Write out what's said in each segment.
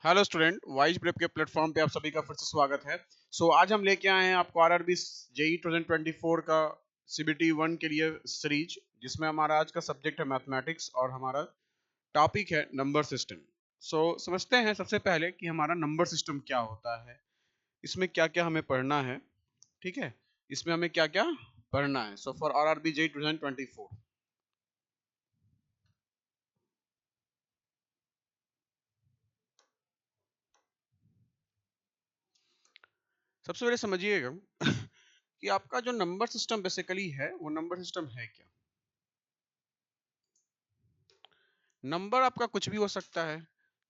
Hello student, wise prep के platform पे आप सभी का फिर से स्वागत है। आज हम लेके आए हैं आपको आरआरबी जेई 2024 का सीबीटी 1 के लिए सीरीज, जिसमें हमारा आज का सब्जेक्ट है मैथमेटिक्स और हमारा टॉपिक है नंबर सिस्टम। समझते हैं सबसे पहले कि हमारा नंबर सिस्टम क्या होता है, इसमें क्या क्या हमें पढ़ना है। ठीक है, इसमें हमें क्या क्या पढ़ना है। सो फॉर आरआरबी जेई 2024, सबसे पहले समझिएगा कि आपका जो नंबर सिस्टम बेसिकली है वो नंबर सिस्टम है क्या। नंबर आपका कुछ भी हो सकता है,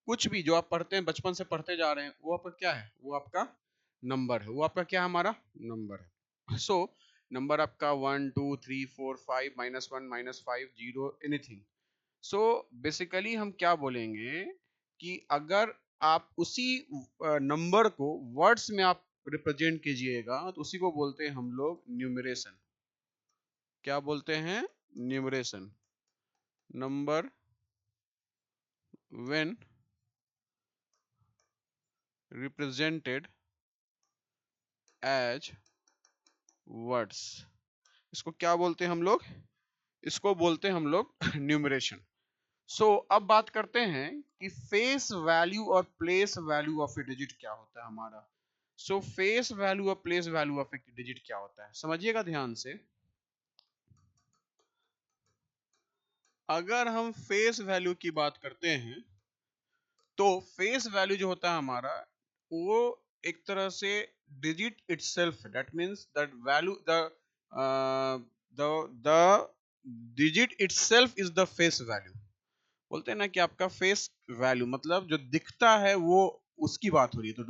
कुछ भी जो आप पढ़ते हैं, बचपन से पढ़ते जा रहे हैं, वो आपका क्या है, वो आपका नंबर है। वो आपका क्या, हमारा नंबर है। नंबर आपका 1 2 3 4 5 -1 -5 0 एनीथिंग। बेसिकली हम क्या बोलेंगे कि अगर आप उसी नंबर को वर्ड्स में आप रिप्रेजेंट कीजिएगा तो उसी को बोलते हैं हम लोग न्यूमरेशन। क्या बोलते हैं? Numeration. Number when represented as words, इसको क्या बोलते हैं हम लोग? इसको बोलते हैं हम लोग न्यूमरेशन। अब बात करते हैं कि फेस वैल्यू और place value of A digit क्या होता है हमारा। फेस वैल्यू और place value of A digit क्या होता है, समझिएगा ध्यान से। अगर हम फेस वैल्यू की बात करते हैं तो फेस वैल्यू जो होता है हमारा, वो एक तरह से digit itself, that means that value the digit itself is the face value. बोलते हैं ना कि आपका फेस वैल्यू मतलब जो दिखता है वो, उसकी बात हो रही है। तो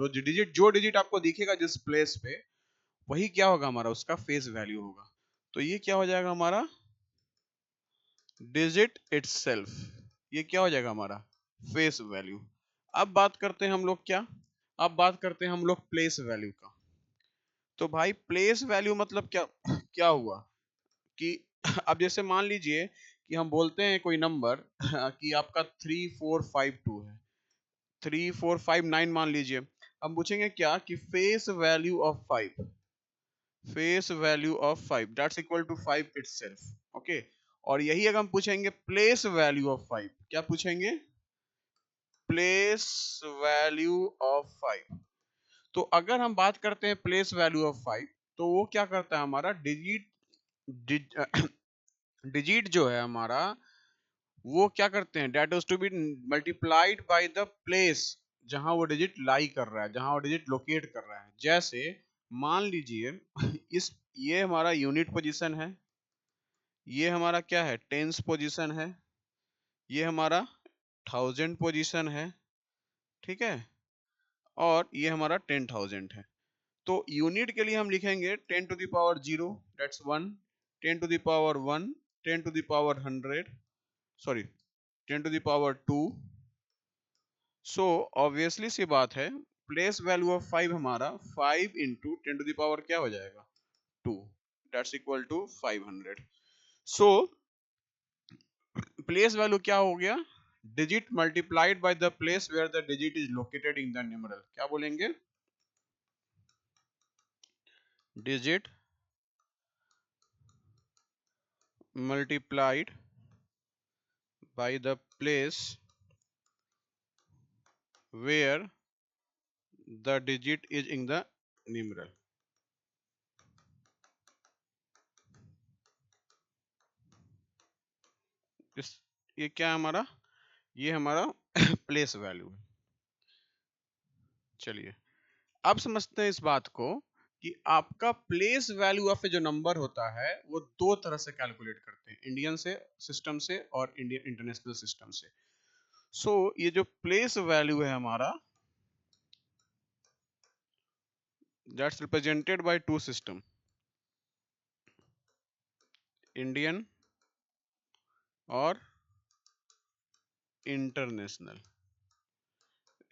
जो डिजिट आपको दिखेगा जिस प्लेस पे, वही क्या होगा हमारा, उसका फेस वैल्यू होगा। तो ये क्या हो जाएगा हमारा? Digit itself. ये क्या हो जाएगा हमारा? Face value. अब बात करते हैं हम लोग क्या, अब बात करते हैं हम लोग प्लेस वैल्यू का। तो भाई प्लेस वैल्यू मतलब क्या क्या हुआ कि अब जैसे मान लीजिए कि हम बोलते हैं कोई नंबर कि आपका 3452 है, 3459 मान लीजिए। हम पूछेंगे क्या कि face value of 5, face value of 5 that's equal to 5 itself. Okay, और यही अगर हम पूछेंगे प्लेस वैल्यू ऑफ 5, क्या पूछेंगे? Place value of 5। तो अगर हम बात करते हैं प्लेस वैल्यू ऑफ 5, तो वो क्या करता है हमारा डिजिट जो है हमारा, वो क्या करते हैं, that is to be multiplied by the place जहां वो डिजिट लाई कर रहा है, जहां वो डिजिट लोकेट कर रहा है। जैसे मान लीजिए इस ये हमारा यूनिट पोजीशन है, ये हमारा क्या है, टेंस पोजीशन है, ये हमारा थाउजेंड पोजीशन है, ठीक है, और ये हमारा 10,000 है। तो यूनिट के लिए हम लिखेंगे 10⁻0, दैट्स 1, 10⁻1, 10⁻100, सॉरी 10⁻2। सो ऑब्वियसली सी बात है, प्लेस वैल्यू ऑफ 5 हमारा 5 इंटू 10 क्या हो जाएगा, 2, that's equal to 500। So place value क्या हो गया? Digit multiplied by the place where the digit is located in the numeral. क्या बोलेंगे? Digit multiplied by the place where the digit is in the numeral। इस ये क्या है हमारा? ये हमारा प्लेस वैल्यू। चलिए अब समझते हैं इस बात को कि आपका प्लेस वैल्यू ऑफ जो नंबर होता है वो दो तरह से कैलकुलेट करते हैं, इंडियन से सिस्टम से और इंडियन इंटरनेशनल सिस्टम से। ये जो प्लेस वैल्यू है हमारा, that's represented by two system, Indian और इंटरनेशनल,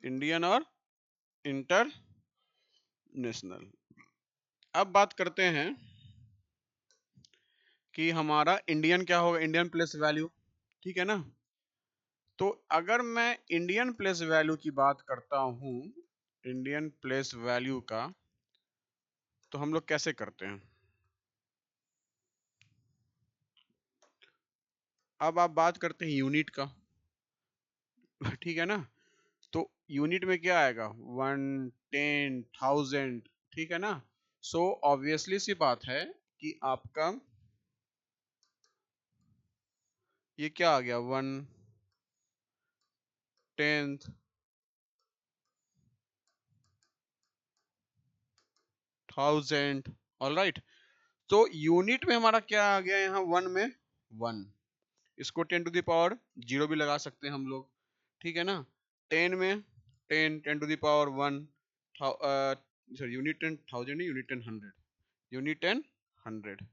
इंडियन और इंटरनेशनल। अब बात करते हैं कि हमारा इंडियन क्या होगा, इंडियन प्लेस वैल्यू, ठीक है ना। तो अगर मैं इंडियन प्लेस वैल्यू की बात करता हूं, इंडियन प्लेस वैल्यू का, तो हम लोग कैसे करते हैं? अब आप बात करते हैं यूनिट का, ठीक है ना? तो यूनिट में क्या आएगा? 1, 10, 1000, ठीक है ना? सो ऑब्वियसली सी बात है कि आपका ये क्या आ गया, 1, 10th, 1000, ऑलराइट। तो यूनिट में हमारा क्या आ गया यहाँ? 1 में 1, इसको 10 टू द पावर 0 भी लगा सकते हैं हम लोग, ठीक है ना? 10 में 10, 10 to the power 1, sorry unit 10 1000 नहीं, unit 10 100, unit 10 100,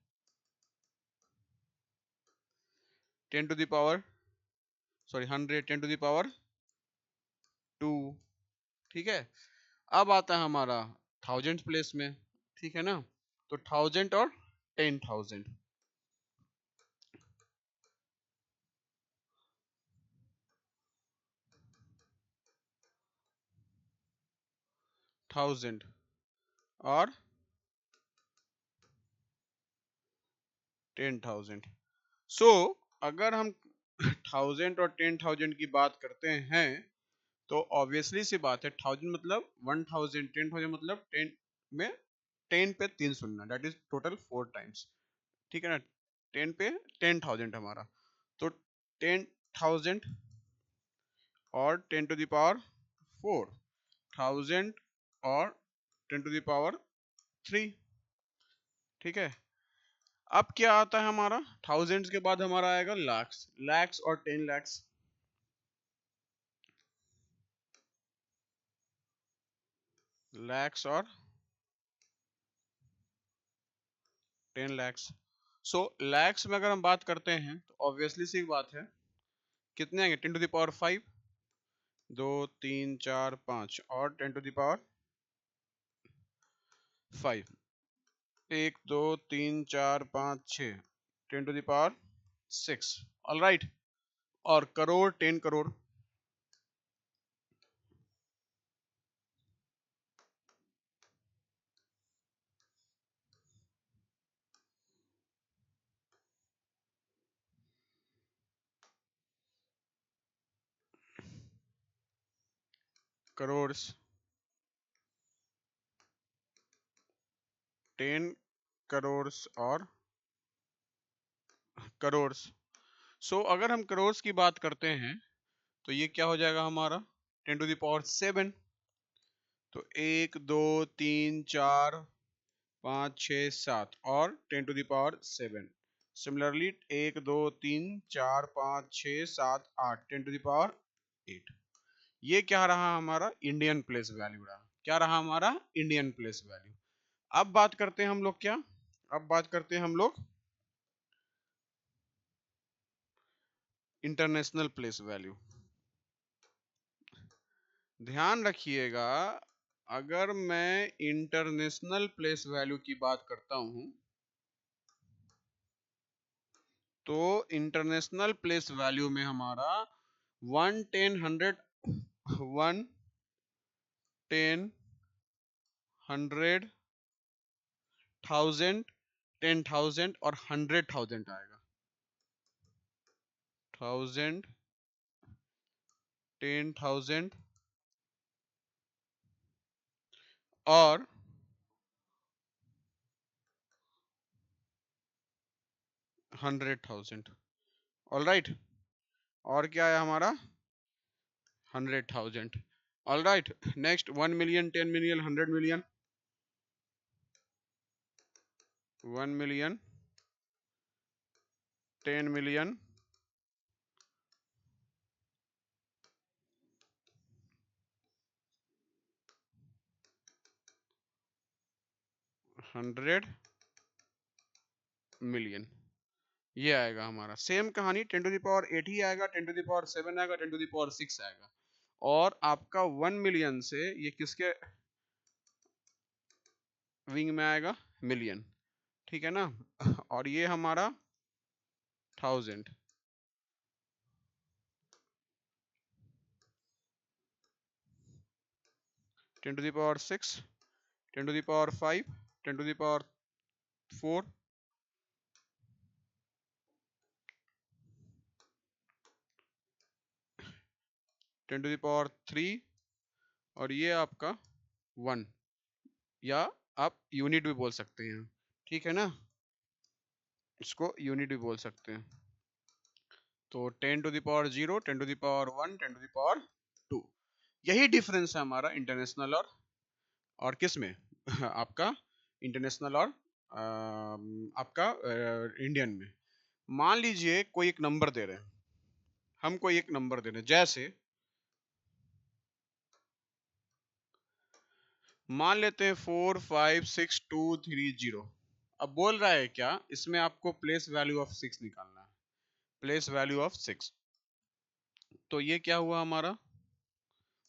10 to the power, sorry 100, 10 to the power 2, ठीक है? अब आता है हमारा थाउजेंड प्लेस में, ठीक है ना? तो 1000 और 10,000, 1000 और 10,000। सो अगर हम 1000 और 10,000 की बात करते हैं, तो ऑब्वियसली सी बात है, 1000 मतलब 1000, 10,000 मतलब 10 में 10 पे 3 सुनना, दैट इज टोटल 4 टाइम्स, ठीक है ना? 10 पे 10,000 हमारा, तो 10,000 और 10 टू द पावर 4, 1000 और 10 टू द पावर 3, ठीक है? अब क्या आता है हमारा? थाउजेंड्स के बाद हमारा आएगा लाख्स, लाख्स और 10 लाख्स, लाख्स और 10 lakhs। सो लैक्स में अगर हम बात करते हैं तो ऑब्वियसली सी बात है, कितने आएंगे? 10 टू द पावर 5, 2, 3, 4, 5 और 10 to the power 5, 1, 2, 3, 4, 5, 6, 10 to the power 6, alright. और करोड़, 10 करोड़, करोड़, 10 करोड़ और करोड़। सो अगर हम करोड़ की बात करते हैं तो ये क्या हो जाएगा हमारा? 10 टू द पावर 7, तो 1, 2, 3, 4, 5, 6, 7 और 10 to the power 7। Similarly 1, 2, 3, 4, 5, 6, 7, 8, 10 to the power 8। ये क्या रहा? हमारा इंडियन प्लेस वैल्यू रहा। क्या रहा हमारा? Indian place value. अब बात करते हैं हम लोग क्या? अब बात करते हैं हम लोग इंटरनेशनल प्लेस वैल्यू। ध्यान रखिएगा, अगर मैं इंटरनेशनल प्लेस वैल्यू की बात करता हूं, तो इंटरनेशनल प्लेस वैल्यू में हमारा 1, 10, 100, 1, 10, 100, 1000, 10,000 और 100,000 आएगा। 1000, 10,000 और 100,000, ऑलराइट। और क्या है हमारा? 100,000, alright. Next 1 million, 10 million, 100 million, 1 million, 10 million, 100 million, ये आएगा हमारा। सेम कहानी 10 टू द पावर 8 ही आएगा, 10 टू द पावर 7 आएगा, 10 टू द पावर 6 आएगा। और आपका 1 मिलियन से ये किसके विंग में आएगा? मिलियन, ठीक है ना? और ये हमारा 1000, 10 to the power 6, 10 to the power 5, 10 to the power 4, 10 to the power 3, और ये आपका 1, या आप यूनिट भी बोल सकते हैं, ठीक है ना, इसको यूनिट भी बोल सकते हैं। तो 10 to the power 0, 10 to the power 1, 10 to the power 2, यही डिफरेंस है हमारा इंटरनेशनल और किस में आपका इंटरनेशनल और आपका इंडियन में। मान लीजिए कोई एक नंबर दे रहे हैं, हम कोई एक नंबर दे रहे हैं, जैसे मान लेते हैं 456230। अब बोल रहा है क्या, इसमें आपको प्लेस वैल्यू ऑफ 6 निकालना है, प्लेस वैल्यू ऑफ 6। तो ये क्या हुआ हमारा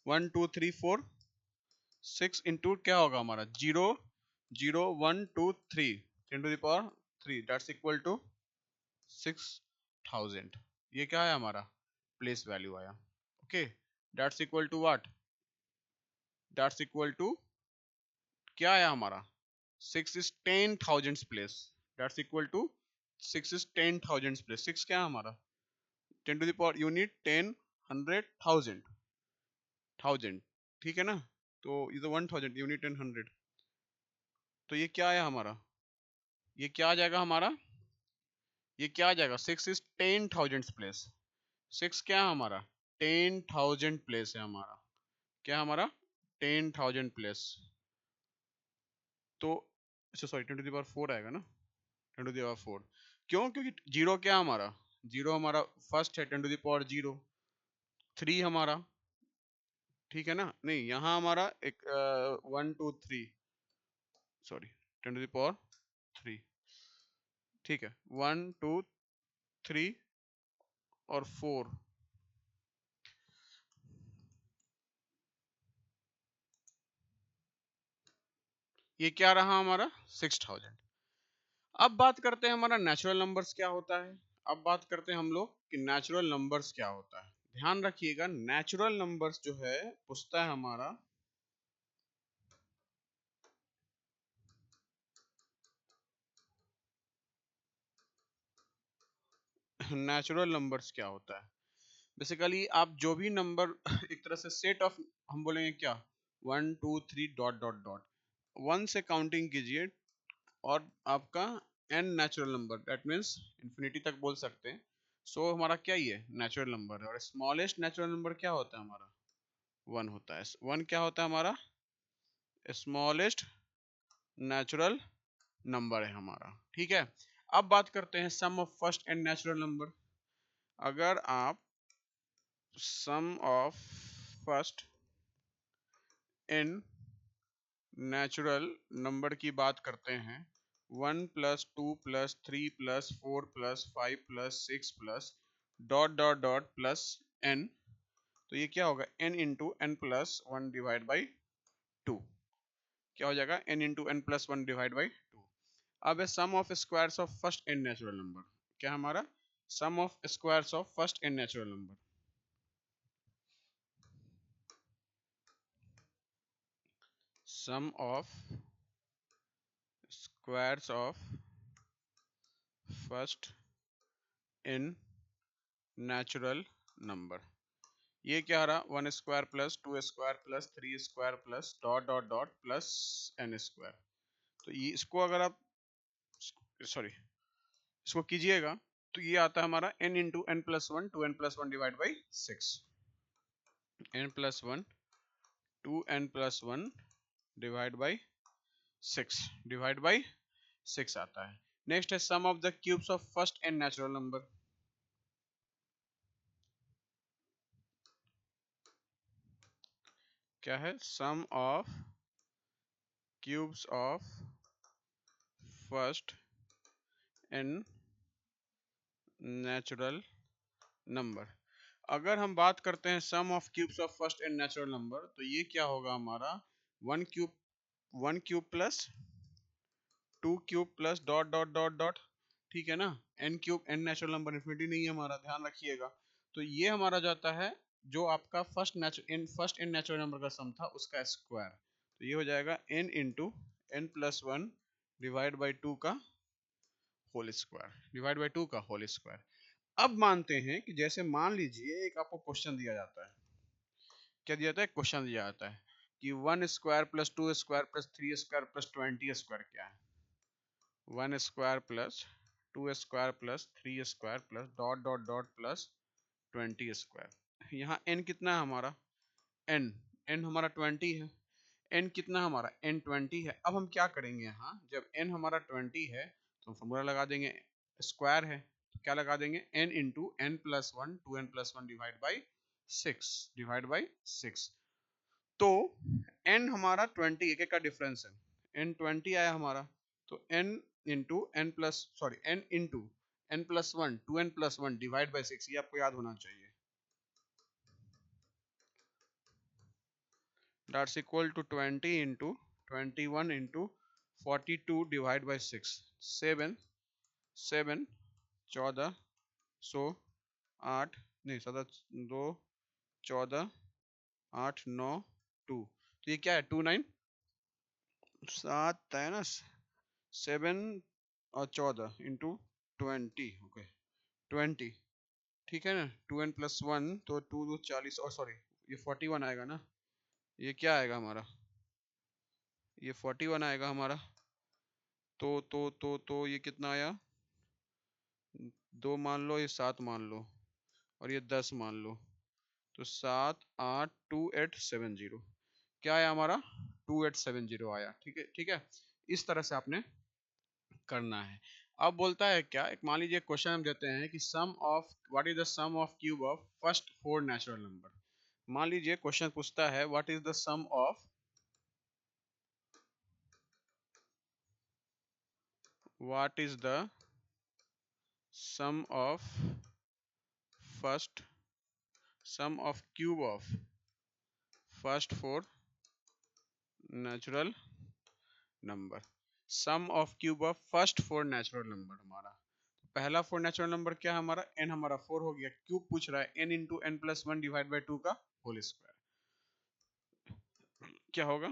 1 2 3 4, 6 इंटू क्या होगा हमारा 0 0 1 2 3, 10 to the power 3, that's equal to 6000। ये क्या है हमारा प्लेस वैल्यू आया। Okay, that's equal to what, that's equal to क्या आया हमारा 6 is 10,000 place, that's equal to 6 is 10,000 place. 6 क्या है हमारा 10 टू द पावर यूनिट 10 100 1000 1000, ठीक है ना। तो ये तो 1000 यूनिट 10 100, तो ये क्या आया हमारा, ये क्या आ जाएगा हमारा, ये क्या आ जाएगा 6 इज 10,000 प्लेस। 6 क्या है हमारा 10,000 प्लेस है हमारा, क्या हमारा 10,000 प्लेस। तो अच्छा सॉरी 10 टू द पावर 4 आएगा ना, 10 टू द पावर 4, क्यों, क्योंकि जीरो क्या हमारा, जीरो हमारा फर्स्ट है 10 टू द पावर 0, 3 हमारा, ठीक है ना, नहीं यहाँ हमारा एक 1 2 3, सॉरी 10 टू द पावर 3, ठीक है 1 2 3 और 4, ये क्या रहा हमारा 6000। अब बात करते हैं हमारा नेचुरल नंबर्स क्या होता है। अब बात करते हैं हम लोग कि नेचुरल नंबर्स क्या होता है। ध्यान रखिएगा नेचुरल नंबर्स जो है पूछता है हमारा नेचुरल नंबर्स क्या होता है। बेसिकली आप जो भी नंबर एक तरह से सेट ऑफ, हम बोलेंगे क्या 1 2 3 डॉट डॉट डॉट 1 से काउंटिंग कीजिए और आपका n natural number, that means infinity तक बोल सकते हैं। सो हमारा क्या ये नेचुरल नंबर है, और स्मॉलेस्ट नेचुरल नंबर क्या होता है हमारा 1 होता है। 1 क्या होता है हमारा स्मॉलेस्ट नेचुरल नंबर है हमारा, ठीक है। अब बात करते हैं sum of first n natural number. अगर आप sum of first n natural number की बात करते हैं 1 plus 2 plus 3 plus 4 plus 5 plus 6 plus dot dot dot plus n, तो ये क्या होगा n into n plus one divide by 2, क्या हो जाएगा n into n plus one divide by 2। अब है sum of squares of first n natural number, क्या हमारा sum of squares of first n natural number. Sum of squares of first n natural number, ये क्या आ रहा 1 square plus 2 square plus 3 square plus dot dot dot plus n square. तो ये इसको अगर आप सॉरी इसको कीजिएगा तो ये आता है हमारा n into n plus one two n plus one divide by 6, n plus one two n plus one divide by 6 divide by 6 आता है। नेक्स्ट है sum of the cubes of first n natural number. क्या है sum of cubes of first n natural number. अगर हम बात करते हैं sum of cubes of first n natural number, तो ये क्या होगा हमारा 1 cube plus 2 cube plus dot dot dot dot, ठीक है ना। n cube n natural number infinity नहीं है हमारा, ध्यान रखिएगा। तो ये हमारा जाता है जो आपका फर्स्ट एंड नेचुरल नंबर का सम था उसका स्क्वायर, तो ये हो जाएगा n into n plus one divide by two का whole square, divide by two का होल स्क्वायर। अब मानते हैं कि जैसे मान लीजिए एक आपको क्वेश्चन दिया जाता है, क्या दिया जाता है, क्वेश्चन दिया जाता है कि one square plus two square plus three square plus 20 square क्या है। One square plus two square plus three square plus dot dot dot plus 20 square. यहाँ n कितना है हमारा, n n हमारा 20 है, n कितना हमारा, n 20 है। अब हम क्या करेंगे, यहाँ जब n हमारा 20 है तो हम फॉर्मूला लगा देंगे, स्क्वायर है तो क्या लगा देंगे, n into n plus one, two n plus one divide by six, divide by six. तो n हमारा 20, एक एक का डिफरेंस है, n 20 आया हमारा, तो n into n plus sorry n into n plus one, two n plus one divide by six, ये आपको याद होना चाहिए। That's equal to 20 into 21 into 42 divide by six, 7 7 14 सो 8 नहीं 7 2 14 8 9 2, तो ये क्या है 29, 7 है ना, 7 और 14 इंटू 20, ओके 20, ठीक है ना, टू एन प्लस वन तो टू दो 40 और सॉरी ये 41 आएगा ना, ये क्या आएगा हमारा, ये 41 आएगा हमारा। तो ये कितना आया, दो मान लो, ये 7 मान लो और ये 10 मान लो, तो 7 8 2 8 7 0, क्या आया हमारा 2870 आया। ठीक है, ठीक है, इस तरह से आपने करना है। अब बोलता है क्या, एक मान लीजिए क्वेश्चन हम देते हैं कि sum of what is the sum of cube of first four natural number. मान लीजिए क्वेश्चन पूछता है what is the sum of, what is the sum of first, sum of cube of first four natural number, sum of cube of first four natural number. हमारा पहला four natural number क्या है हमारा, n हमारा 4 हो गया, cube पूछ रहा है n into n plus one divide by two का होल स्क्वायर, क्या होगा,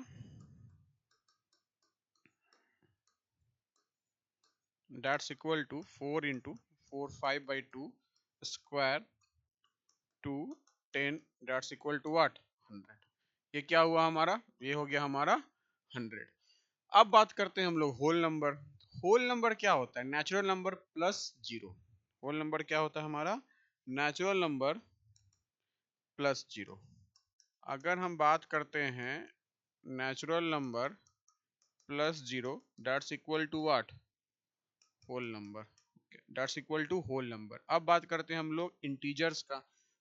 that's equal to 4 into 4 5 by two square to 10, that's equal to what 100। ये क्या हुआ हमारा, ये हो गया हमारा 100। अब बात करते हैं हम लोग होल नंबर। होल नंबर क्या होता है, natural number plus zero. Whole number क्या होता है हमारा, नेचुरल नंबर प्लस जीरो। अगर हम बात करते हैं natural number plus zero, that's equal to what, whole number, that's equal to whole number. अब बात करते हैं हम लोग इंटीजर्स का।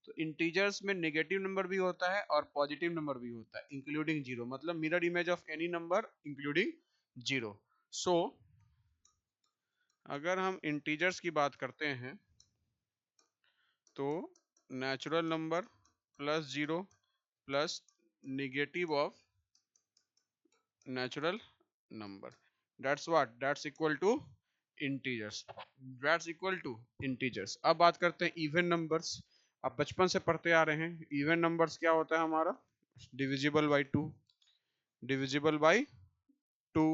तो इंटीजर्स में नेगेटिव नंबर भी होता है और पॉजिटिव नंबर भी होता है, इंक्लूडिंग जीरो, मतलब mirror image of any number including zero. So अगर हम इंटीजर्स की बात करते हैं तो natural number plus zero plus negative of natural number, that's what, that's equal to integers, that's equal to integers. अब बात करते हैं इवन नंबर्स। आप बचपन से पढ़ते आ रहे हैं इवन नंबर्स क्या होता है हमारा, divisible by two, divisible by two.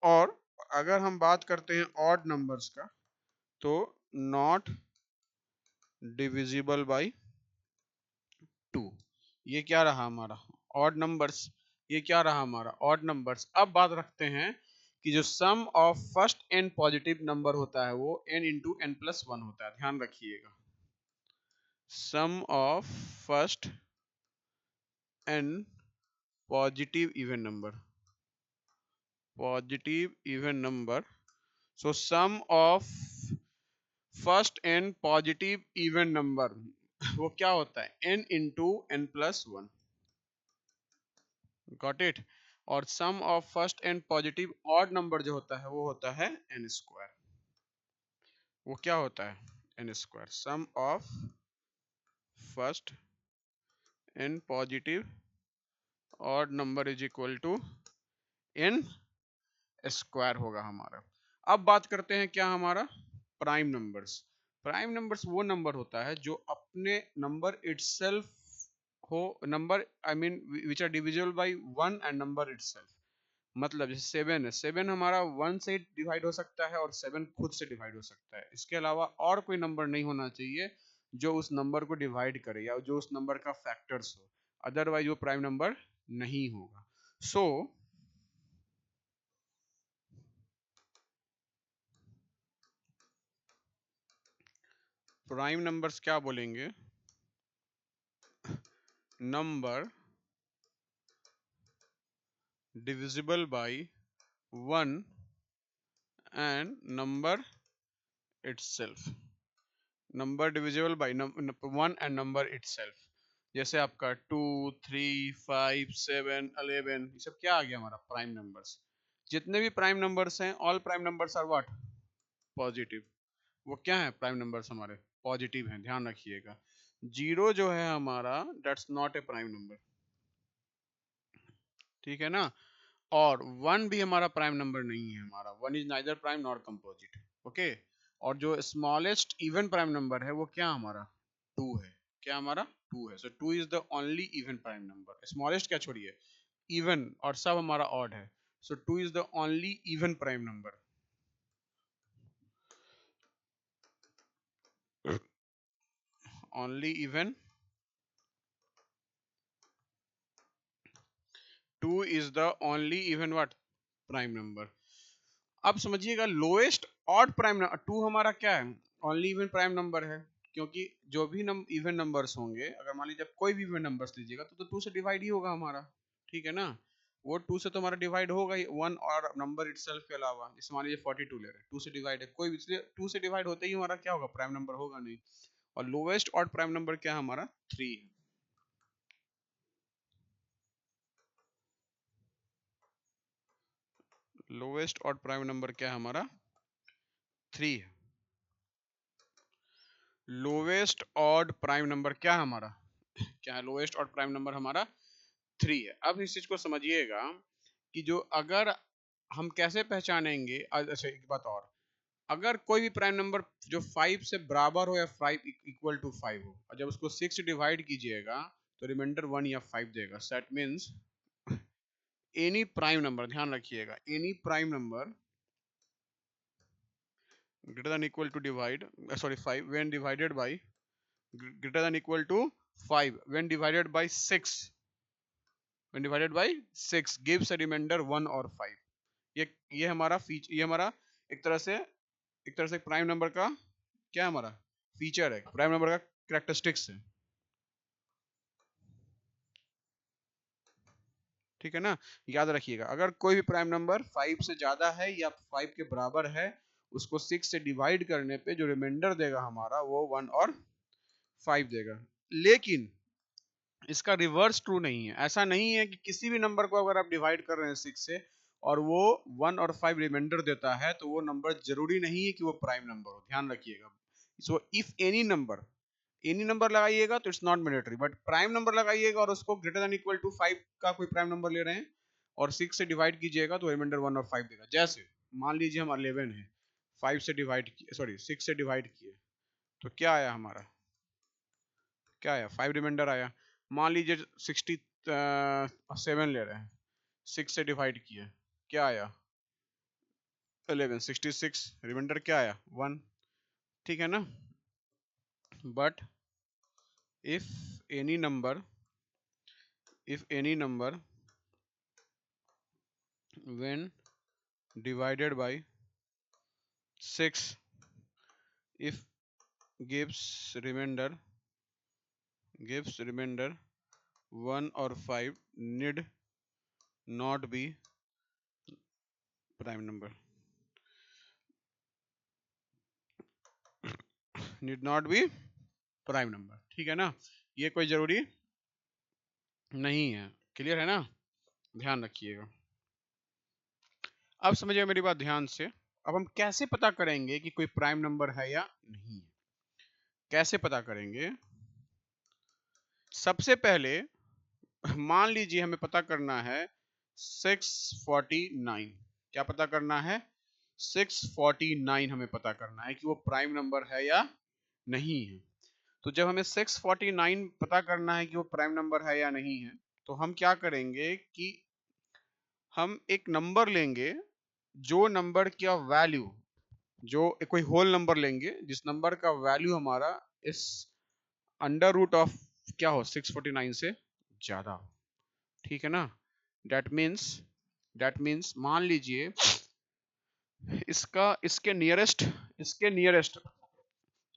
और अगर हम बात करते हैं ऑड नंबर्स का तो नॉट डिविजिबल बाई टू। ये क्या रहा हमारा ऑड नंबर्स, ये क्या रहा हमारा ऑड नंबर्स। अब बात रखते हैं कि जो sum of first n positive number होता है वो n into n plus one होता है, ध्यान रखिएगा। Sum of first n positive even number, positive even number, so sum of first n positive even number वो क्या होता है n into n plus one, got it. और sum of first and positive odd number जो होता है वो होता है एन स्क्वायर, वो क्या होता है n square. Sum of first and positive odd number is equal to n square होगा हमारा। अब बात करते हैं क्या हमारा प्राइम नंबर्स। प्राइम नंबर्स वो नंबर होता है जो अपने नंबर इटसेल्फ हो number I mean which are divisible by 1 and number itself. मतलब जैसे 7 है, 7 हमारा 1 से डिवाइड हो सकता है और 7 खुद से डिवाइड हो सकता है। इसके अलावा और कोई नंबर नहीं होना चाहिए जो उस नंबर को डिवाइड करे या जो उस नंबर का फैक्टर्स हो, अदरवाइज वो प्राइम नंबर नहीं होगा। सो प्राइम नंबर्स क्या बोलेंगे? Number divisible by 1 and number itself। Number divisible by 1 and number itself. जैसे आपका 2, 3, 5, 7, 11 ये सब क्या आ गया हमारा? Prime numbers. जितने भी प्राइम नंबर्स हैं, all prime numbers are what? Positive. वो क्या है? प्राइम नंबर्स हमारे पॉजिटिव हैं, ध्यान रखिएगा। जीरो जो है हमारा, that's not a prime number, ठीक है ना। और वन भी हमारा प्राइम नंबर नहीं है, हमारा one is neither prime nor composite, okay. और जो स्मॉलेस्ट इवन प्राइम नंबर है वो क्या हमारा? टू है। क्या हमारा? टू है। So two is the only even prime number. Smallest क्या छोड़िए, इवन, और सब हमारा ऑड है। So two is the only even prime number. Only even, two is the only even what? Prime number. अब समझिएगा lowest odd prime number, two हमारा क्या है? ओनली इवन प्राइम नंबर है। क्योंकि जो भी इवन नंबर्स होंगे, अगर मान लीजिए कोई भी इवन नंबर्स लीजिएगा तो टू से डिवाइड ही होगा हमारा, ठीक है ना। वो टू से तो हमारा डिवाइड होगा ही, वन और नंबर इटसेल्फ के अलावा। जैसे मान लीजिए 42 ले रहे हैं, टू से डिवाइड है, कोई भी, इसलिए टू से डिवाइड होते ही हमारा क्या होगा? प्राइम नंबर होगा नहीं। और लोएस्ट ऑड प्राइम नंबर क्या है हमारा? 3 है। लोएस्ट ऑड प्राइम नंबर क्या है हमारा? 3 है। लोवेस्ट ऑड प्राइम नंबर क्या है हमारा? क्या है? लोवेस्ट ऑड प्राइम नंबर हमारा 3 है। अब इस चीज को समझिएगा कि जो अगर हम कैसे पहचानेंगे, अच्छा एक बात और, अगर कोई भी प्राइम नंबर जो 5 से बराबर हो या 5 इक्वल टू 5 हो, और जब उसको 6 से डिवाइड कीजिएगा तो रिमाइंडर 1 या 5 देगा। That means any prime number, ध्यान रखिएगा, any prime number greater than equal to divide sorry 5 when divided by greater than equal to 5 when divided by 6 when divided by 6 gives a remainder 1 or 5। ये हमारा ये हमारा एक तरह से prime number का क्या हमारा फीचर है, प्राइम नंबर का कैरेक्टरिस्टिक्स है, ठीक है ना। याद रखिएगा, अगर कोई भी प्राइम नंबर 5 से ज्यादा है या 5 के बराबर है, उसको 6 से डिवाइड करने पे जो रिमाइंडर देगा हमारा वो 1 और 5 देगा। लेकिन इसका रिवर्स ट्रू नहीं है। ऐसा नहीं है कि किसी भी नंबर को अगर आप डिवाइड कर रहे हैं 6 से और वो 1 और 5 रिमाइंडर देता है तो वो नंबर जरूरी नहीं है कि वो प्राइम नंबर हो, ध्यान रखिएगा। सो इफ एनी नंबर लगाइएगा तो it's not mandatory, but prime number लगाइएगा और उसको ग्रेटर देन इक्वल टू 5 का कोई प्राइम नंबर ले रहे हैं और 6 से डिवाइड कीजिएगा तो रिमाइंडर 1 और 5 देगा। जैसे मान लीजिए हम 11 है, 5 से डिवाइड किए, सॉरी 6 से डिवाइड किए, तो क्या आया हमारा? क्या आया? 5 रिमाइंडर आया। मान लीजिए 67 ले रहे हैं, 6 से डिवाइड किए, क्या आया? 11। 66 रिमाइंडर क्या आया? 1, ठीक है ना। But if any number when divided by 6 if gives remainder 1 or 5 need not be prime number, need not be prime number, ठीक है ना। ये कोई जरूरी नहीं है, क्लियर है ना, ध्यान रखिएगा। अब समझिए मेरी बात ध्यान से। अब हम कैसे पता करेंगे कि कोई प्राइम नंबर है या नहीं है? कैसे पता करेंगे? सबसे पहले मान लीजिए हमें पता करना है 649। क्या पता करना है? 649 हमें पता करना है कि वो प्राइम नंबर है या नहीं है। तो जब हमें 649 पता करना है कि वो प्राइम नंबर है या नहीं है, तो हम क्या करेंगे कि हम एक नंबर लेंगे, जो नंबर का वैल्यू, जो कोई होल नंबर लेंगे जिस नंबर का वैल्यू हमारा इस अंडर रूट ऑफ क्या हो 649 से ज्यादा हो, ठीक है ना। दैट मीन्स मान लीजिए इसके नियरेस्ट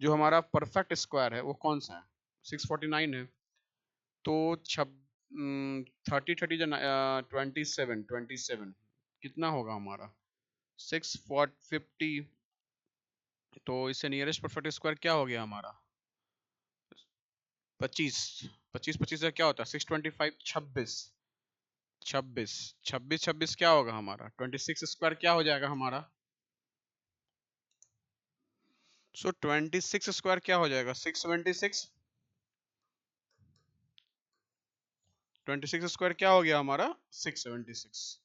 जो हमारा परफेक्ट स्क्वायर है वो कौन सा है, 649 है। तो छब 30 30 27 कितना होगा हमारा 650। तो इससे नियरेस्ट परफेक्ट स्क्वायर क्या हो गया हमारा 25। 25 से क्या होता है 625, 26 26 26 26 क्या होगा हमारा 26 स्क्वायर क्या हो जाएगा हमारा। सो 26 स्क्वायर क्या हो जाएगा 676। 26 स्क्वायर क्या हो गया हमारा 676।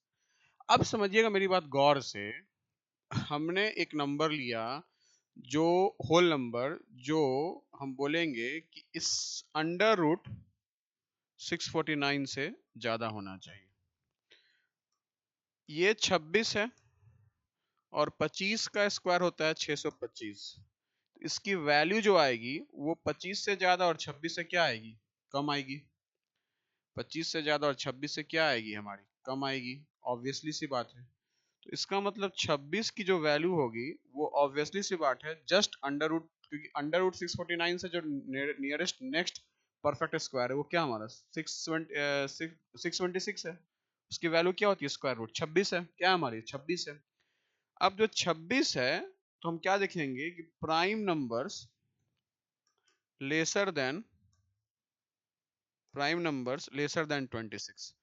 अब समझिएगा मेरी बात गौर से, हमने एक नंबर लिया जो होल नंबर, जो हम बोलेंगे कि इस अंडर रूट 649 से ज्यादा होना चाहिए। ये 26 है और 25 का स्क्वायर होता है 625। इसकी वैल्यू जो आएगी वो 25 से ज्यादा और 26 से क्या आएगी कम आएगी। 25 से ज्यादा और 26 से क्या आएगी हमारी कम आएगी, ऑब्वियसली सी बात है। तो इसका मतलब 26 की जो वैल्यू होगी वो ऑब्वियसली सी बात है जस्ट अंडर रूट, क्योंकि अंडर रूट 649 से जो नियरेस्ट नेक्स्ट परफेक्ट स्क्वायर है वो क्या हमारा 626 है। उसकी वैल्यू क्या होती है स्क्वायर रूट 26 है, क्या हमारी 26 है। अब जो 26 है तो हम क्या देखेंगे कि prime numbers lesser than lesser than 26.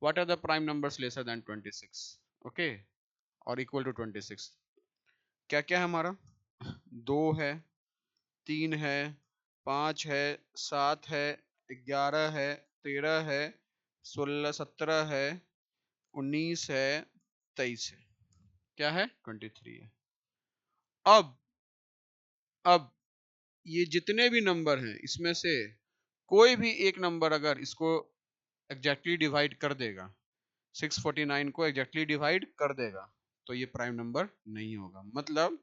What are the prime numbers lesser than 26? Okay, और equal to 26 क्या क्या है हमारा 2 है, 3 है, 5 है, 7 है, 11 है, 13 है, 16 17 है, 19 है, 23 है, क्या है 23 है। अब अब ये जितने भी नंबर हैं इसमें से कोई भी एक नंबर अगर इसको एग्जैक्टली डिवाइड कर देगा 649 को एग्जैक्टली डिवाइड कर देगा तो ये प्राइम नंबर नहीं होगा। मतलब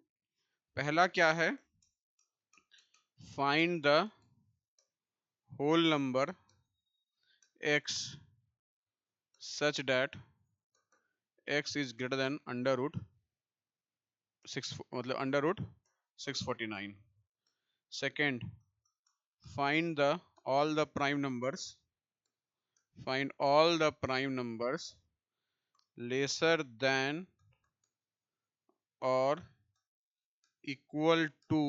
पहला क्या है फाइंड द होल नंबर x such that x is greater than under root 6 मतलब under root 649। Second find the all the prime numbers find all the prime numbers lesser than or equal to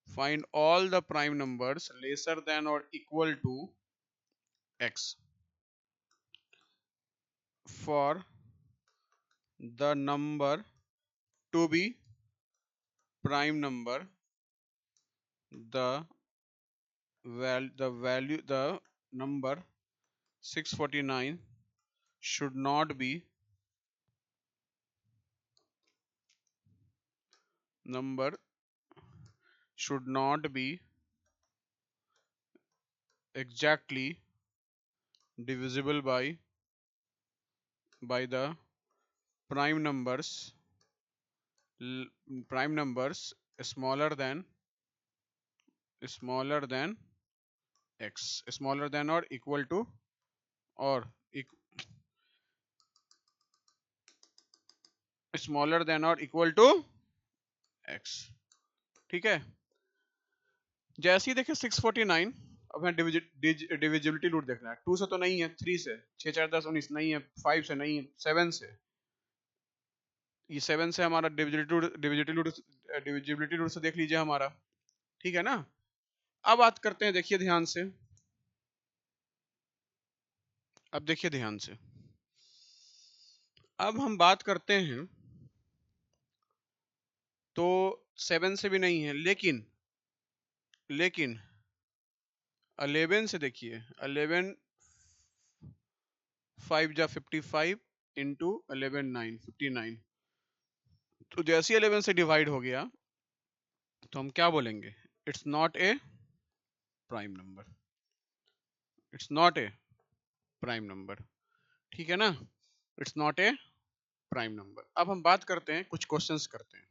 find all the prime numbers lesser than or equal to x for the number to be prime number. The number 649 should not be number should not be exactly divisible by the prime numbers prime numbers smaller than x, smaller than or equal to or smaller than or equal to x। ठीक है, जैसे ही देखें 649। अब हमें divisibility root देखना है, 2 से तो नहीं है, 3 से, 6 4 10 19 नहीं है, 5 से नहीं है, 7 से, ये 7 से हमारा डिविजिबिलिटी रूट से देख लीजिए हमारा, ठीक है ना। अब बात करते हैं, देखिए ध्यान से, अब देखिए ध्यान से, अब हम बात करते हैं तो 7 से भी नहीं है, लेकिन 11 से देखिए, 11 5 जा 55 इंटू 11 9 59। तो जैसे ही 11 से डिवाइड हो गया तो हम क्या बोलेंगे, it's not a prime number, it's not a prime number, ठीक है ना, it's not a prime number. अब हम बात करते हैं, कुछ क्वेश्चंस करते हैं।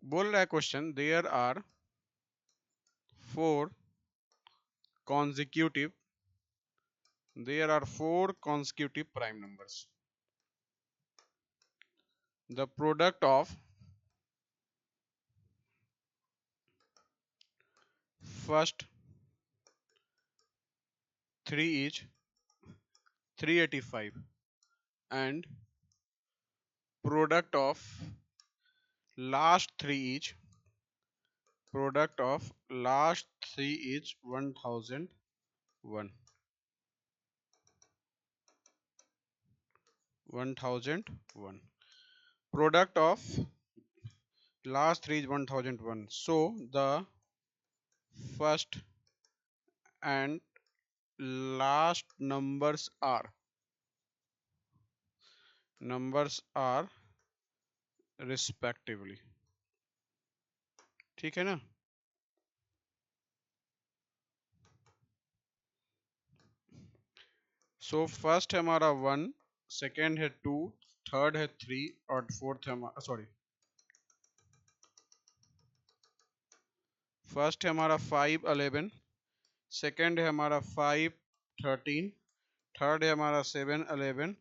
बोल रहा है question, there are four consecutive there are four consecutive prime numbers. The product of first three is 385 and product of last three is product of last three is 1001 1001 product of last three is 1001. So the first and last numbers are respectively, ठीक है ना। So first है हमारा 1, second है 2, third है 3 और fourth है हमारा, सॉरी, फर्स्ट है हमारा 5 11, सेकेंड है हमारा 5 13, थर्ड है हमारा 7 11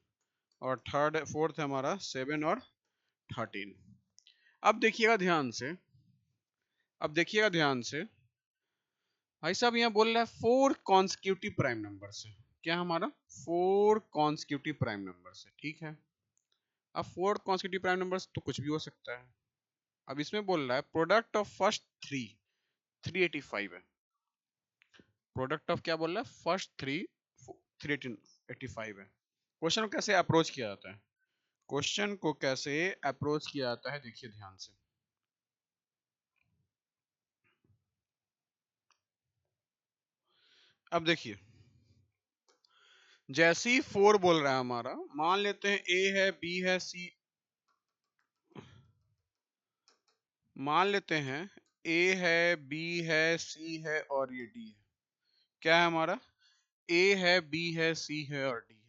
और फोर्थ है हमारा 7 और 13। अब देखिएगा ध्यान से, अब देखिएगा ध्यान से, भाई साहब यहाँ बोल रहा है 4 कॉन्सिक्यूटिव प्राइम नंबर से, क्या हमारा 4 कॉन्सिक्यूटिव प्राइम नंबर से, ठीक है। अब 4 कॉन्सिक्यूटिव प्राइम नंबर्स तो कुछ भी हो सकता है। अब इसमें बोल रहा है प्रोडक्ट ऑफ फर्स्ट 385 है, प्रोडक्ट ऑफ क्या बोल रहा है, फर्स्ट 385 है। क्वेश्चन को कैसे अप्रोच किया जाता है, क्वेश्चन को कैसे अप्रोच किया जाता है, देखिए ध्यान से। अब देखिए, जैसे ही 4 बोल रहा है हमारा, मान लेते हैं ए है, बी है, सी, मान लेते हैं ए है, बी है, सी है और ये डी है। क्या है हमारा, ए है, बी है, सी है और डी है।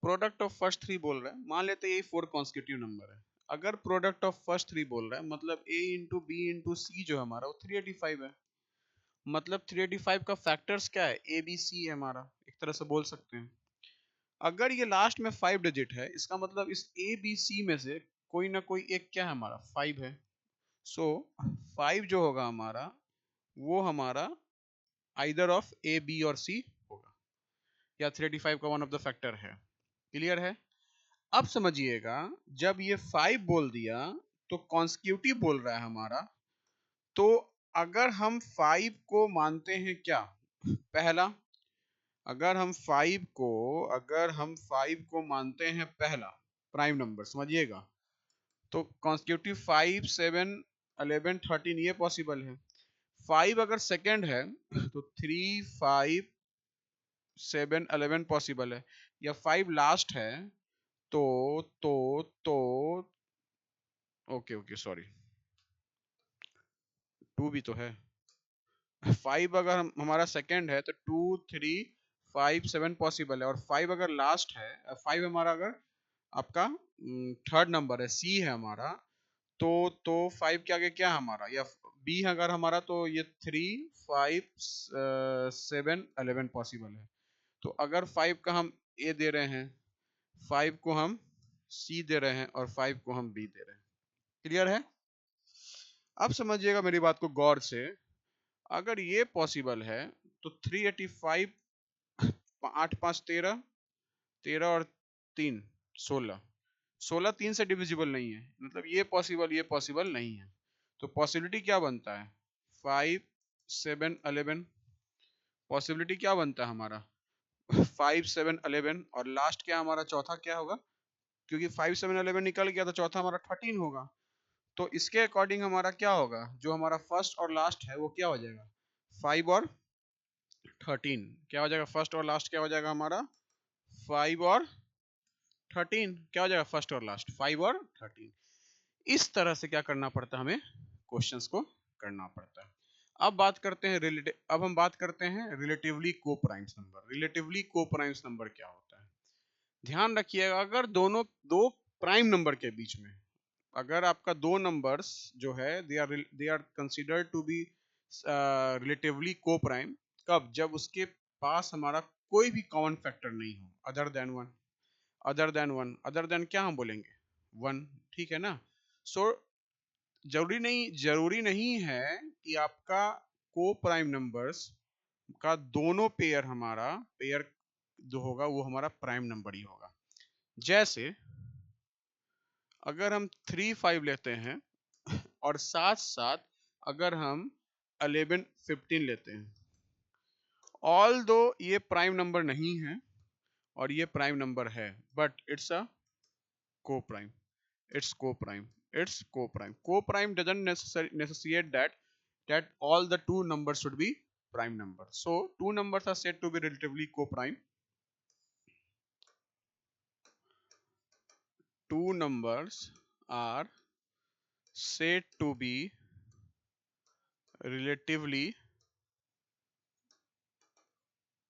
प्रोडक्ट ऑफ फर्स्ट 3 बोल रहा है, मान लेते हैं ये 4 कॉन्सिक्यूटिव नंबर है। अगर प्रोडक्ट ऑफ फर्स्ट 3 बोल रहा है, मतलब ए इंटू बी इंटू सी जो है हमारा, वो 385 है। मतलब 385 का फैक्टर्स क्या है, ए बी सी है हमारा, एक तरह से बोल सकते हैं। अगर ये लास्ट में 5 डिजिट है, इसका मतलब इस ए बी सी में से कोई ना कोई एक क्या है हमारा 5 है। सो 5 जो होगा हमारा, वो हमारा आइदर ऑफ ए बी और सी होगा, या 385 का वन ऑफ द फैक्टर है। क्लियर है। अब समझिएगा, जब ये 5 बोल दिया तो कॉन्सिक्यूटिव बोल रहा है हमारा, तो अगर हम 5 को मानते हैं क्या, पहला, अगर हम 5 को मानते हैं पहला प्राइम नंबर, समझिएगा, तो कॉन्सिक्यूटिव 5 7 11 13 ये पॉसिबल है। 5 अगर सेकंड है तो 3 5 7 11 पॉसिबल है, या 5 लास्ट है तो तो तो ओके ओके सॉरी, 2 भी तो है। 5 अगर हमारा सेकंड है तो 2 3 5 7 पॉसिबल है, और 5 अगर लास्ट है, 5 हमारा अगर आपका थर्ड नंबर है, सी है हमारा, तो 5 के आगे क्या है हमारा, या बी है अगर हमारा, तो ये 3 5 7 11 पॉसिबल है। तो अगर 5 का हम ए दे रहे हैं, 5 को हम सी दे रहे हैं और 5 को हम बी दे रहे हैं। क्लियर है। अब समझिएगा मेरी बात को गौर से, अगर ये पॉसिबल है तो 385 8 5 13 13 और 3 16, 16 3 से डिविजिबल नहीं है, मतलब ये पॉसिबल नहीं है। तो पॉसिबिलिटी क्या बनता है, 5 7 11, पॉसिबिलिटी क्या बनता है हमारा 5 7 11, और लास्ट क्या हमारा चौथा क्या होगा, क्योंकि 5 7 11 निकल गया तो चौथा हमारा 13 होगा। तो इसके अकॉर्डिंग हमारा क्या होगा, जो हमारा फर्स्ट और लास्ट है वो क्या हो जाएगा, 5 और 13 क्या हो जाएगा, फर्स्ट और लास्ट क्या हो जाएगा हमारा 5 और 13, क्या हो जाएगा फर्स्ट और लास्ट 5 और 13। इस तरह से क्या करना पड़ता है, हमें क्वेश्चंस को करना पड़ता है। अब हम बात करते हैं relatively coprimes number. Relatively coprimes number क्या होता है, ध्यान रखिएगा, अगर दोनों दो प्राइम नंबर के बीच में, अगर आपका दो नंबर्स जो है they are considered to be relatively coprime, कब, जब उसके पास हमारा कोई भी कॉमन फैक्टर नहीं हो other than one, other than क्या हम बोलेंगे, वन, ठीक है ना। सो जरूरी नहीं है कि आपका को प्राइम नंबर्स का दोनों पेयर, हमारा पेयर जो होगा वो हमारा प्राइम नंबर ही होगा। जैसे अगर हम 3 5 लेते हैं और साथ साथ अगर हम 11 15 लेते हैं, ऑल दो ये प्राइम नंबर नहीं है और ये प्राइम नंबर है, बट इट्स अ को prime, it's co-prime, it's co-prime. Co-prime doesn't necessitate that all the two numbers should be prime numbers. So two numbers are said to be relatively co-prime. Two numbers are said to be relatively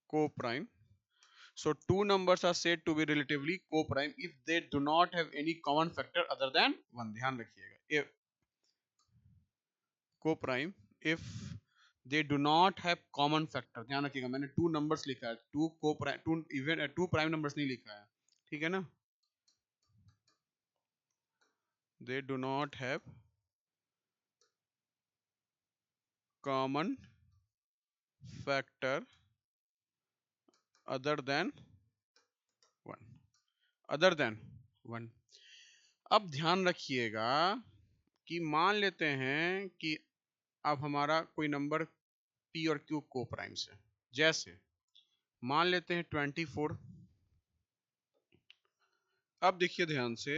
co-prime. So two numbers are said to be relatively co-prime if they do not have any common factor other than one. ध्यान रखिएगा, if co-prime, if they do not have common factor, ध्यान रखिएगा, मैंने two numbers लिखा है, two coprime, two even two prime numbers नहीं लिखा है, ठीक है ना। they do not have common factor other than one, other than one। अब ध्यान रखिएगा कि मान लेते हैं कि अब हमारा कोई नंबर पी और क्यू को प्राइम्स है, जैसे मान लेते हैं 24। अब देखिए ध्यान से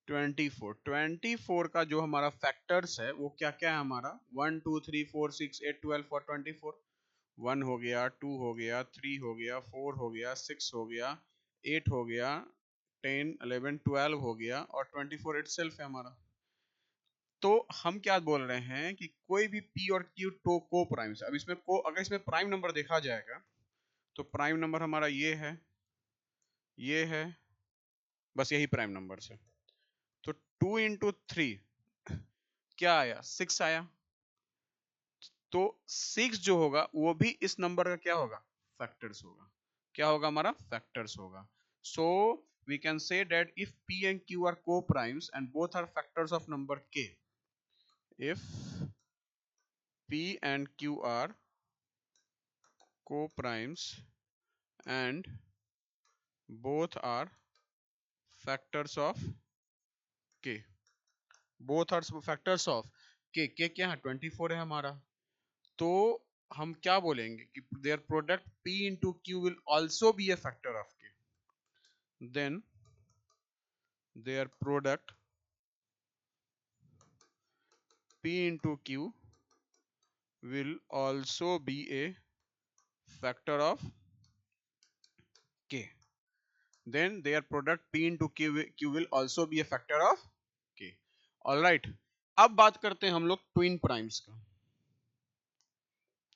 24 का जो हमारा फैक्टर्स है वो क्या क्या है हमारा, 1 2 3 4 6 8 12 और 24। 1 हो गया, 2 हो गया, 3 हो गया, 4 हो गया, 6 हो गया, 8 हो गया, 10 11 12 हो गया और 24 इटसेल्फ है हमारा। तो हम क्या बोल रहे हैं कि कोई भी पी और क्यू तो को प्राइम्स है। अब इसमें को, अगर इसमें प्राइम नंबर देखा जाएगा तो प्राइम नंबर हमारा ये है, बस यही प्राइम नंबर है। तो 2 इंटू 3 क्या आया, 6 आया। तो 6 जो होगा वो भी इस नंबर का क्या होगा, फैक्टर्स होगा, क्या होगा हमारा फैक्टर्स होगा। सो we can say that if p and q are co-primes and both are factors of number k, if p and q are co-primes and both are factors of k, both are factors of k क्या है 24 है हमारा, तो हम क्या बोलेंगे कि their product p into q will also be a factor of k, then their product p into q will also be a factor of k, then their product p into q will also be a factor of k। all right, अब बात करते हैं हम लोग twin primes का।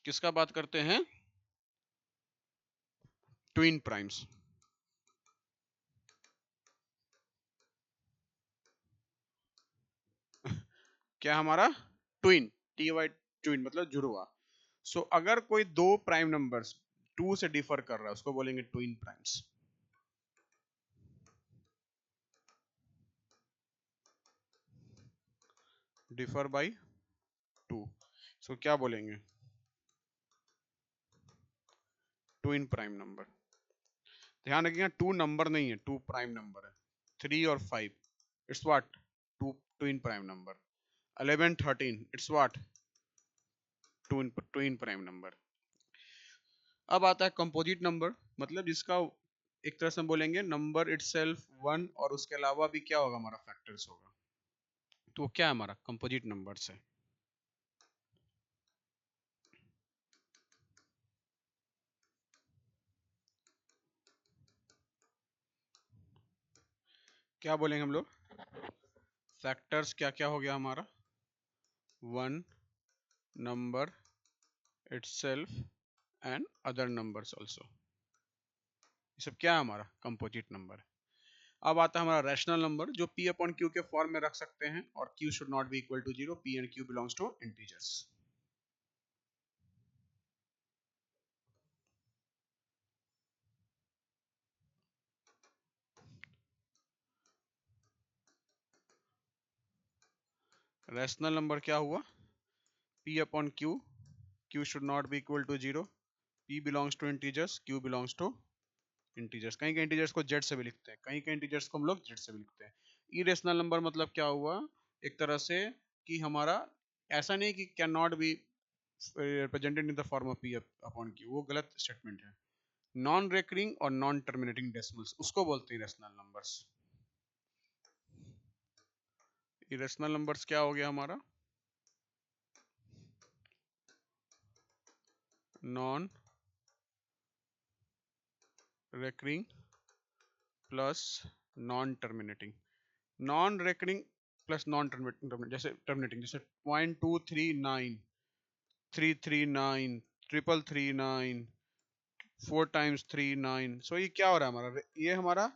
किसका बात करते हैं, ट्विन प्राइम्स। क्या हमारा ट्विन, टी वाई ट्विन मतलब जुड़वा। सो अगर कोई दो प्राइम नंबर्स 2 से डिफर कर रहा है उसको बोलेंगे ट्विन प्राइम्स। डिफर बाय 2, सो क्या बोलेंगे, ट्विन प्राइम नंबर। ध्यान रखिएगा, 2 नंबर नहीं है, 2 प्राइम नंबर है। 3 और 5 it's what, 2 twin prime number. 11 13 it's what, twin prime number. अब आता है कंपोजिट नंबर, मतलब जिसका एक तरह से हम बोलेंगे नंबर इटसेल्फ 1 और उसके अलावा भी क्या होगा, हमारा फैक्टर्स होगा। तो वो क्या है, हमारा कंपोजिट नंबर्स है। क्या बोलेंगे हम लोग, फैक्टर्स क्या क्या हो गया हमारा, 1 number itself and other numbers also, ये सब क्या है, हमारा कंपोजिट नंबर। अब आता है हमारा रैशनल नंबर, जो p अपॉन q के फॉर्म में रख सकते हैं, और q should not be equal to 0, p and q belongs to integers. Rational number क्या हुआ, p upon q, q should not be equal to 0, p belongs to integers, q belongs to integers. कहीं कहीं integers को z से भी लिखते हैं, कहीं कहीं इंटीजर्स को हम लोग z से भी लिखते हैं। इरेशनल नंबर मतलब क्या हुआ, एक तरह से कि हमारा ऐसा नहीं कि can not be represented in the form of p upon q, वो गलत स्टेटमेंट है। नॉन रेकरिंग और नॉन टर्मिनेटिंग डेसिमल्स, उसको बोलते हैं इरेशनल नंबर्स। इरेशनल नंबर्स क्या हो गया हमारा, non recurring plus non terminating. Non recurring plus non terminating, जैसे टर्मिनेटिंग, जैसे 0.239, 339, 339, 4 टाइम्स 3 9। सो ये क्या हो रहा है हमारा, ये हमारा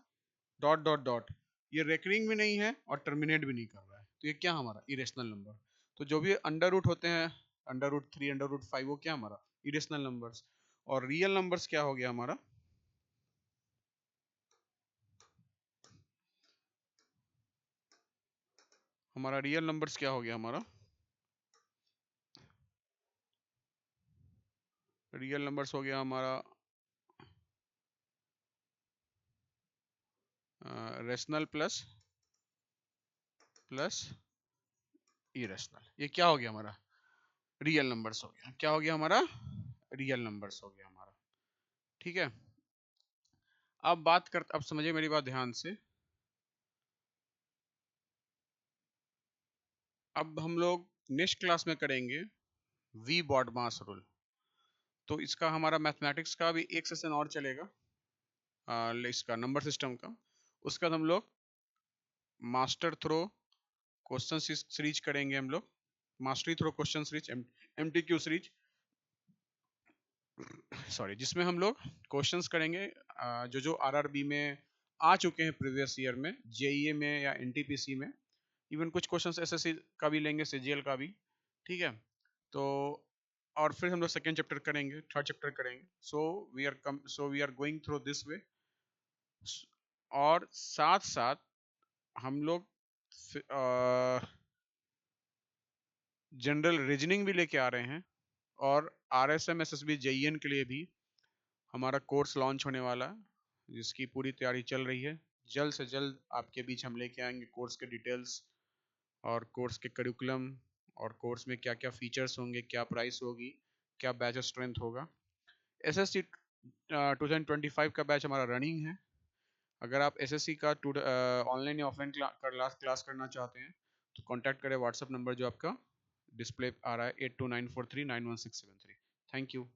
डॉट डॉट डॉट, ये रेकरिंग भी नहीं है और टर्मिनेट भी नहीं कर रहा है, तो ये क्या हमारा इरेशनल नंबर। तो जो भी अंडर रूट होते हैं, अंडर रूट 3, अंडर रूट 5, वो क्या हमारा इरेशनल नंबर्स। और रियल नंबर्स क्या हो गया हमारा, हमारा रियल नंबर्स क्या हो गया हमारा, रियल नंबर्स हो गया हमारा रेशनल प्लस प्लस इरेशनल। ये क्या हो गया हमारा, रियल नंबर्स हो गया। क्या हो गया हमारा, रियल नंबर्स हो गया हमारा। ठीक है, अब समझिए मेरी बात ध्यान से। अब हम लोग नेक्स्ट क्लास में करेंगे वी बॉडमास रूल। तो इसका हमारा मैथमेटिक्स का भी एक सेशन और चलेगा, इसका नंबर सिस्टम का। उसके बाद हम लोग मास्टर थ्रो क्वेश्चन सीरीज करेंगे, हम लोग mastery through question series, MTQ series, sorry, जिसमें हम लोग क्वेश्चंस करेंगे जो आरआरबी में आ चुके हैं प्रीवियस ईयर में, जेईए में या एनटीपीसी में। इवन कुछ क्वेश्चंस एसएससी का भी लेंगे, सीजीएल का भी। ठीक है, तो और फिर हम लोग सेकेंड चैप्टर करेंगे, थर्ड चैप्टर करेंगे। So we are going through this way. और साथ साथ हम लोग जनरल रीजनिंग भी लेके आ रहे हैं, और आरएसएम एसएसबी जेईएन के लिए भी हमारा कोर्स लॉन्च होने वाला है, जिसकी पूरी तैयारी चल रही है। जल्द से जल्द आपके बीच हम लेके आएंगे कोर्स के डिटेल्स, और कोर्स के करिकुलम, और कोर्स में क्या क्या फीचर्स होंगे, क्या प्राइस होगी, क्या बैच स्ट्रेंथ होगा। एसएससी 2025 का बैच हमारा रनिंग है। अगर आप एसएससी का ऑनलाइन या ऑफलाइन क्लास करना चाहते हैं, तो कांटेक्ट करें व्हाट्सएप नंबर जो आपका डिस्प्ले आ रहा है, 8294391673। Thank you.